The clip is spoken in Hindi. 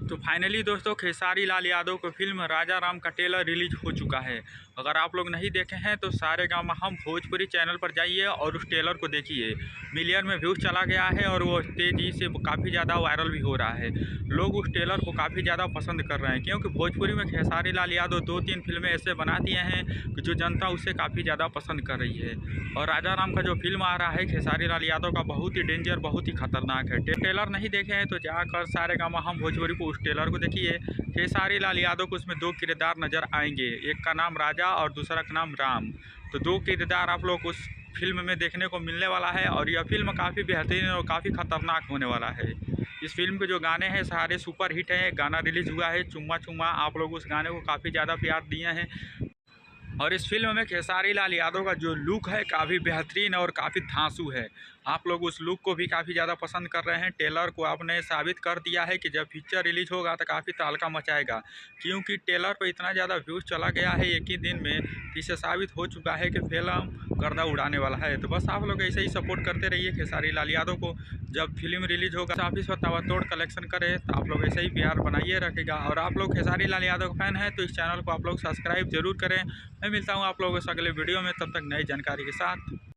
तो फाइनली दोस्तों खेसारी लाल यादव की फिल्म राजा राम का ट्रेलर रिलीज हो चुका है। अगर आप लोग नहीं देखे हैं तो सारेगामा हम भोजपुरी चैनल पर जाइए और उस ट्रेलर को देखिए। मिलियन में व्यूज़ चला गया है और वो तेज़ी से काफ़ी ज़्यादा वायरल भी हो रहा है। लोग उस ट्रेलर को काफ़ी ज़्यादा पसंद कर रहे हैं क्योंकि भोजपुरी में खेसारी लाल यादव 2-3 फिल्में ऐसे बना दिए हैं कि जो जनता उसे काफ़ी ज़्यादा पसंद कर रही है। और राजा राम का जो फिल्म आ रहा है खेसारी लाल यादव का, बहुत ही डेंजर, बहुत ही खतरनाक है। ट्रेलर नहीं देखे हैं तो जाकर सारेगामा हम भोजपुरी को उस ट्रेलर को देखिए। खेसारी लाल यादव को उसमें 2 किरदार नज़र आएंगे, एक का नाम राजा और दूसरा का नाम राम। तो 2 किरदार आप लोग उस फिल्म में देखने को मिलने वाला है और यह फिल्म काफ़ी बेहतरीन और काफ़ी खतरनाक होने वाला है। इस फिल्म के जो गाने हैं सारे सुपर हिट हैं। गाना रिलीज़ हुआ है चुम्मा चुम्मा, आप लोग उस गाने को काफ़ी ज़्यादा प्यार दिए हैं। और इस फिल्म में खेसारी लाल यादव का जो लुक है काफ़ी बेहतरीन और काफ़ी धांसू है। आप लोग उस लुक को भी काफ़ी ज़्यादा पसंद कर रहे हैं। ट्रेलर को आपने साबित कर दिया है कि जब पिक्चर रिलीज होगा तो काफ़ी तहलका मचाएगा, क्योंकि ट्रेलर पर इतना ज़्यादा व्यूज़ चला गया है एक ही दिन में। इससे साबित हो चुका है कि फिल्म गर्दा उड़ाने वाला है। तो बस आप लोग ऐसे ही सपोर्ट करते रहिए खेसारी लाल यादव को। जब फिल्म रिलीज होगा ऑफिस पर ताबड़तोड़ कलेक्शन करे तो आप लोग ऐसे ही प्यार बनाइए रखेगा। और आप लोग खेसारी लाल यादव का फैन हैं तो इस चैनल को आप लोग सब्सक्राइब जरूर करें। मैं मिलता हूँ आप लोगों से अगले वीडियो में, तब तक नई जानकारी के साथ।